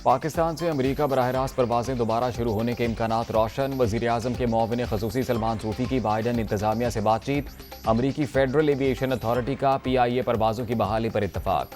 पाकिस्तान से अमरीका बराह रास्त परवाजें दोबारा शुरू होने के इम्कानात रोशन। वज़ीर-ए-आज़म के मुआविन ख़ुसूसी सलमान सूफ़ी की बाइडन इंतज़ामिया से बातचीत। अमरीकी फेडरल एविएशन अथॉरिटी का PIA परवाज़ों की बहाली पर इत्तफ़ाक़।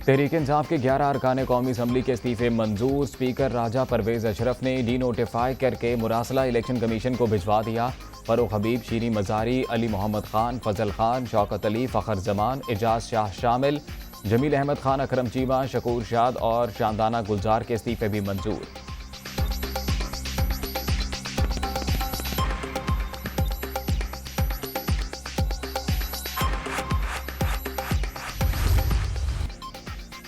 तहरीक इंसाफ के 11 अरकान कौमी असम्बली के इस्तीफ़े मंजूर। स्पीकर राजा परवेज़ अशरफ ने डीनोटिफाई करके मुरासला इलेक्शन कमीशन को भिजवा दिया। फ़ारूक हबीब, शीरी मज़ारी, अली मोहम्मद खान, फजल खान, शौकत अली, फ़खर जमान, एजाज शाह शामिल। जमील अहमद खान, अकरम चीमा, शकूर शाद और शानदाना गुलजार के इस्तीफ़े भी मंजूर।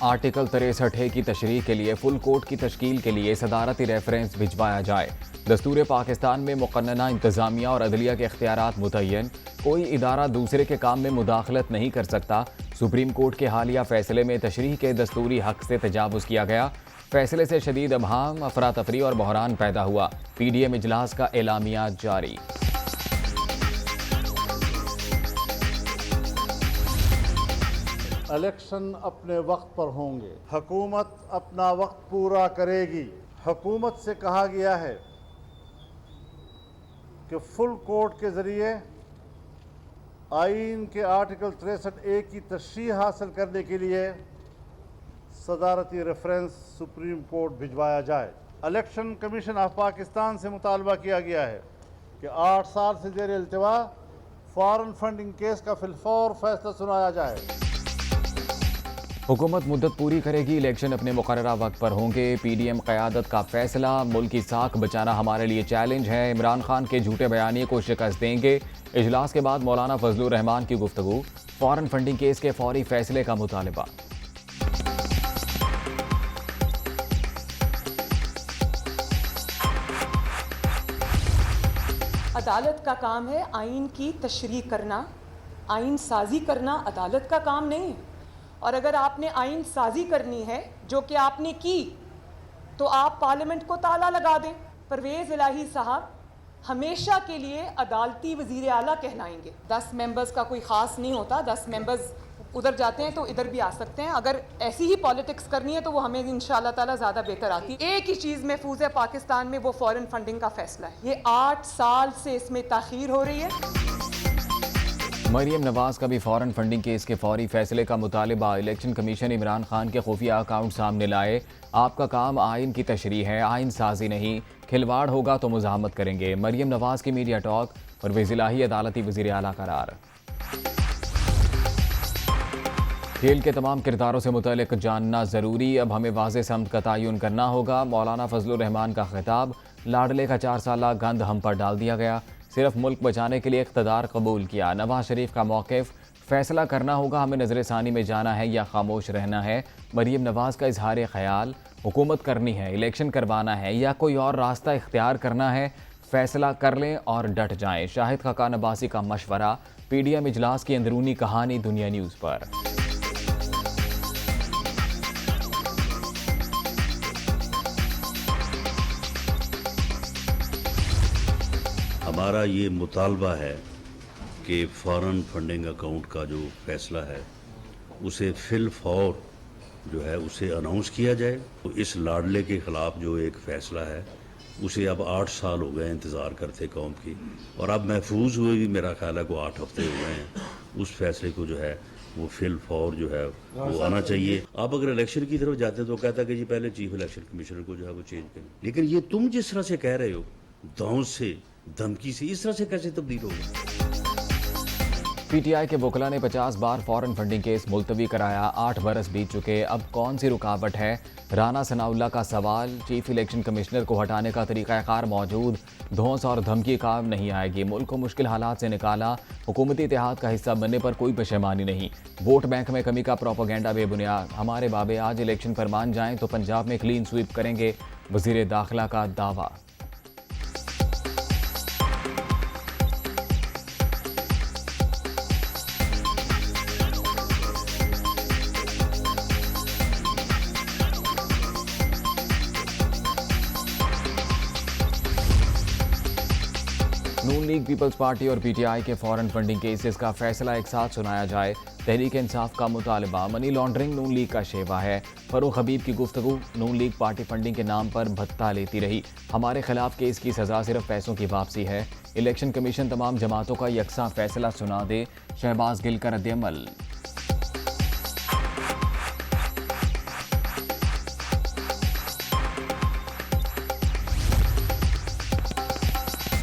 आर्टिकल 63 की तशरीह के लिए फुल कोर्ट की तश्कील के लिए सदारती रेफरेंस भिजवाया जाए। दस्तूर पाकिस्तान में मुक़न्नना इंतज़ामिया और अदलिया के इख्तियारात मुतय्यन। कोई इदारा दूसरे के काम में मुदाखलत नहीं कर सकता। सुप्रीम कोर्ट के हालिया फैसले में तशरीह के दस्तूरी हक से तजावुज़ किया गया। फैसले से शदीद अबहाम, अफरा तफरी और बहरान पैदा हुआ। PDM इजलास का एलामिया जारी। इलेक्शन अपने वक्त पर होंगे, हुकूमत अपना वक्त पूरा करेगी। हुकूमत से कहा गया है कि फुल कोर्ट के ज़रिए आइन के आर्टिकल 63A की तशरीह हासिल करने के लिए सदारती रेफरेंस सुप्रीम कोर्ट भिजवाया जाए। इलेक्शन कमीशन ऑफ पाकिस्तान से मुतालबा किया गया है कि 8 साल से ज़ेर इल्तिवा फॉरेन फंडिंग केस का फिलफौर फैसला सुनाया जाए। हुकूमत मुद्दत पूरी करेगी, इलेक्शन अपने मुकर्ररा वक्त पर होंगे। PDM क़यादत का फैसला। मुल्क की साख बचाना हमारे लिए चैलेंज है। इमरान खान के झूठे बयानिए को शिकस्त देंगे। इजलास के बाद मौलाना फजलुर रहमान की गुफ्तगू। फॉरेन फंडिंग केस के फौरी फैसले का मुतालबा। अदालत का काम है आइन की तशरीह करना, आइन साजी करना अदालत का काम नहीं है। और अगर आपने आइन साजी करनी है, जो कि आपने की, तो आप पार्लियामेंट को ताला लगा दें। परवेज़ इलाही साहब हमेशा के लिए अदालती वज़ीर आला कहलाएंगे। 10 मेंबर्स का कोई ख़ास नहीं होता। 10 मेंबर्स उधर जाते हैं तो इधर भी आ सकते हैं। अगर ऐसी ही पॉलिटिक्स करनी है तो वो हमें इंशाअल्लाह ताला ज़्यादा बेहतर आती है। एक ही चीज़ महफूज है पाकिस्तान में, वो फॉरेन फंडिंग का फैसला है। ये 8 साल से इसमें ताख़ीर हो रही है। मरियम नवाज का भी फॉरेन फंडिंग केस के फौरी फैसले का मुतालिबा। इलेक्शन कमीशन इमरान खान के खुफिया अकाउंट सामने लाए। आपका काम आइन की तशरीह है, आइन साजी नहीं। खिलवाड़ होगा तो मुज़ाहमत करेंगे। मरियम नवाज की मीडिया टॉक। परवेज़ इलाही अदालती वज़ीर आला करार। खेल के तमाम किरदारों से मुतल्लिक जानना ज़रूरी, अब हमें वाज़ेह समत का तयन करना होगा। मौलाना फजलुर रहमान का खिताब। लाडले का 4 साला गंद हम पर डाल दिया गया। सिर्फ मुल्क बचाने के लिए इक़्तिदार कबूल किया। नवाज शरीफ का मौक़िफ़। फ़ैसला करना होगा हमें नज़र सानी में जाना है या खामोश रहना है। मरियम नवाज का इजहार ख़याल। हुकूमत करनी है, इलेक्शन करवाना है या कोई और रास्ता इख्तियार करना है, फ़ैसला कर लें और डट जाएं। शाहिद खाकान अब्बासी का मशवरा। PDM इजलास की अंदरूनी कहानी दुनिया न्यूज़ पर। हमारा ये मुतालबा है कि फ़ॉरेन फंडिंग अकाउंट का जो फ़ैसला है उसे फिल फौर जो है उसे अनाउंस किया जाए। तो इस लाडले के ख़िलाफ़ जो एक फ़ैसला है उसे अब 8 साल हो गए इंतज़ार करते कौम की, और अब महफूज हुए भी मेरा ख्याल है को 8 हफ्ते हो गए हैं। उस फैसले को जो है वो फिल फौर जो है वो आना चाहिए। आप अगर इलेक्शन की तरफ जाते हैं तो कहता है कि जी पहले चीफ इलेक्शन कमिश्नर को जो है वो चेंज करें, लेकिन ये तुम जिस तरह से कह रहे हो दांव से धमकी से, इस तरह से कैसे तब्दील होगा। PTI के वकला ने 50 बार फॉरेन फंडिंग केस मुलतवी कराया। 8 बरस बीत चुके, अब कौन सी रुकावट है। राना सनाउल्लाह का सवाल। चीफ इलेक्शन कमिश्नर को हटाने का तरीक़ाकार मौजूद। धौंस और धमकी काम नहीं आएगी। मुल्क को मुश्किल हालात से निकाला। हुकूमती इत्तेहाद का हिस्सा बनने पर कोई पशेमानी नहीं। वोट बैंक में कमी का प्रोपेगेंडा बेबुनियाद। हमारे बाबे आज इलेक्शन पर मान जाएं तो पंजाब में क्लीन स्वीप करेंगे, वज़ीर दाखिला का दावा। नून लीग, पीपल्स पार्टी और PTI के फॉरेन फंडिंग केसेस का फैसला एक साथ सुनाया जाए। तहरीक इंसाफ का मुतालबा मनी लॉन्ड्रिंग नून लीग का शेवा है। फरूख हबीब की गुफ्तगू, नून लीग पार्टी फंडिंग के नाम पर भत्ता लेती रही। हमारे खिलाफ केस की सज़ा सिर्फ पैसों की वापसी है। इलेक्शन कमीशन तमाम जमातों का यकसा फैसला सुना दे। शहबाज गिल का रद्द-ए-अमल।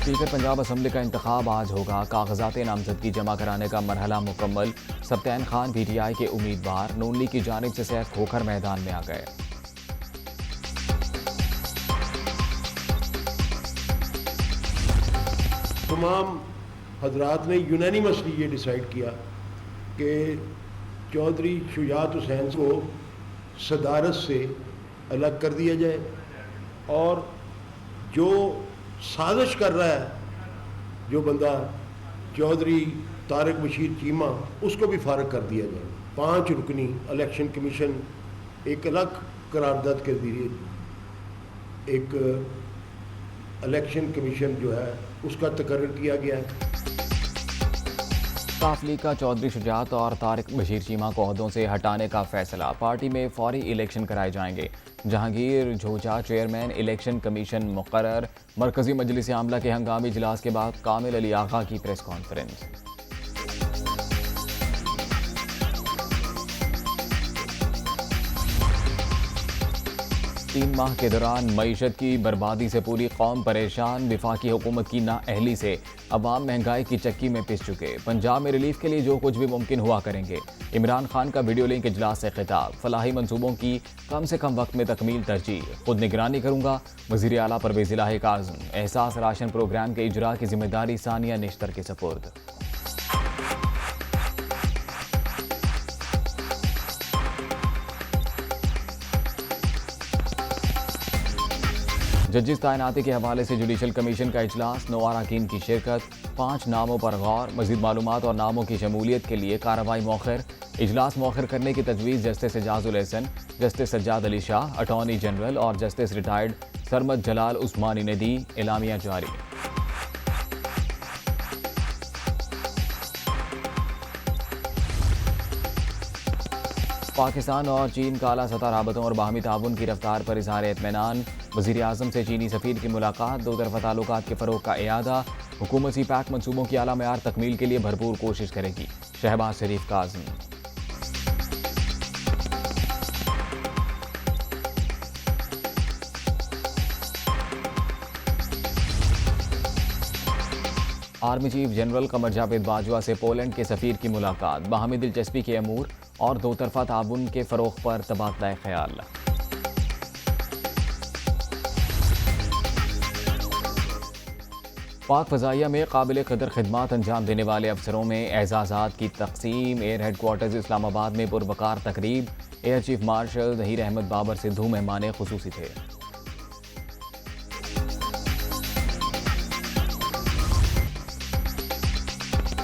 स्पीकर पंजाब असम्बली का इंतखाब आज होगा। कागजात नामजदगी जमा कराने का मरहला मुकम्मल। सब्तैन खान PTI के उम्मीदवार नून लीग की जानिब से सैफ खोखर मैदान में आ गए। तमाम हजरात ने यूनानिमसली ये डिसाइड किया कि चौधरी शुजात हुसैन को सदारत से अलग कर दिया जाए और जो साजिश कर रहा है, जो बंदा चौधरी तारिक बशीर चीमा, उसको भी फारग कर दिया जाए। 5 रुकनी इलेक्शन कमीशन एक अलग करारदाद के जरिए एक इलेक्शन कमीशन जो है उसका तकर्रर किया गया है। काफ लीग का चौधरी शुजात और तारिक बशीर चीमा को ओहदों से हटाने का फैसला। पार्टी में फौरी इलेक्शन कराए जाएंगे। जहांगीर झोचा चेयरमैन इलेक्शन कमीशन मुकर्रर। मरकजी मजलिस आमला के हंगामी इजलास के बाद कामिल अली आगा की प्रेस कॉन्फ्रेंस। तीन माह के दौरान मईशत की बर्बादी से पूरी कौम परेशान। विफाकी हुकूमत की नाअहली से अवाम महंगाई की चक्की में पिस चुके। पंजाब में रिलीफ के लिए जो कुछ भी मुमकिन हुआ करेंगे। इमरान खान का वीडियो लिंक इजलास से खिताब। फलाही मंसूबों की कम से कम वक्त में तकमील तरजीह। खुद निगरानी करूंगा। वज़ीर आला परवेज़ इलाही का आज़म। एहसास राशन प्रोग्राम के इजरा की जिम्मेदारी सानिया निश्तर के सपुर्द। जजिस तैनाती के हवाले से जुडिशल कमीशन का इजलास। 9 अरकान की शिरकत। 5 नामों पर गौर। मज़ीद मालूमात और नामों की शमूलियत के लिए कार्रवाई मौखर। इजलास मौखर करने की तजवीज़ justice Ijazul Ahsan, justice Sajjad Ali Shah, attorney general और जस्टिस रिटायर्ड सरमद जलाल उस्मानी ने दी। एलामिया जारी। पाकिस्तान और चीन का आला सतह राबतों और बाहमी ताउन की रफ्तार पर इज़हार इत्मीनान। वज़ीर आज़म से चीनी सफ़ीर की मुलाकात। 2 तरफ़ा ताल्लुकात के फ़रोग़ का इयादा। हुकूमत CPAC मनसूबों की आला मयार तकमील के लिए भरपूर कोशिश करेगी। शहबाज शरीफ का आज़म। Army chief general Qamar Javed Bajwa से पोलैंड के सफ़ीर की मुलाकात। बाहमी दिलचस्पी के अमूर और 2 तरफ़ा ताउन के फ़रोग़ पर तबादला ख्याल। पाक फ़ज़ाइया में काबिल क़दर खिदमात अंजाम देने वाले अफसरों में एजाज़ात की तकसीम। एयर हेडक्वार्टर्स इस्लामाबाद में पुरवकार तकरीब। Air chief marshal Zaheer Ahmed Babar Sidhu मेहमान खुसूसी थे।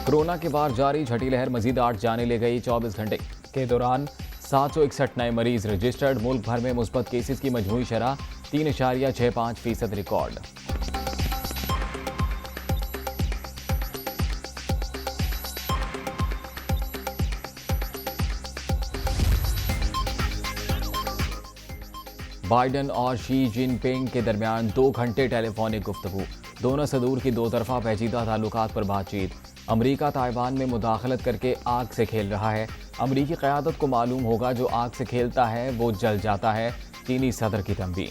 कोरोना के बाद जारी छठी लहर मजीद 8 जाने ले गई। 24 घंटे के दौरान 761 नए मरीज रजिस्टर्ड। मुल्क भर में मुस्बत केसेस की मजमूई शरह 3.65% रिकॉर्ड। बाइडन और शी जिनपिंग के दरमियान 2 घंटे टेलीफोनिक गुफ्तगू। दोनों सदूर की 2 तरफा पेचीदा ताल्लुकात पर बातचीत। अमरीका ताइवान में मुदाखलत करके आग से खेल रहा है। अमरीकी क़यादत को मालूम होगा जो आग से खेलता है वो जल जाता है। चीनी सदर की तंबीह।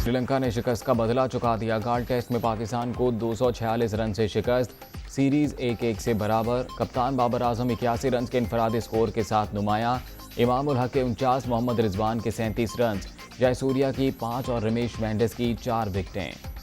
श्रीलंका ने शिकस्त का बदला चुका दिया। गार्ड टेस्ट में पाकिस्तान को 246 रन से शिकस्त। सीरीज 1-1 से बराबर। कप्तान बाबर आजम 81 रन के इनफरादी स्कोर के साथ नुमाया। इमामुल हक के 49, मोहम्मद रिजवान के 37 रन, जयसूर्या की 5 और रमेश मेंडिस की 4 विकेटें।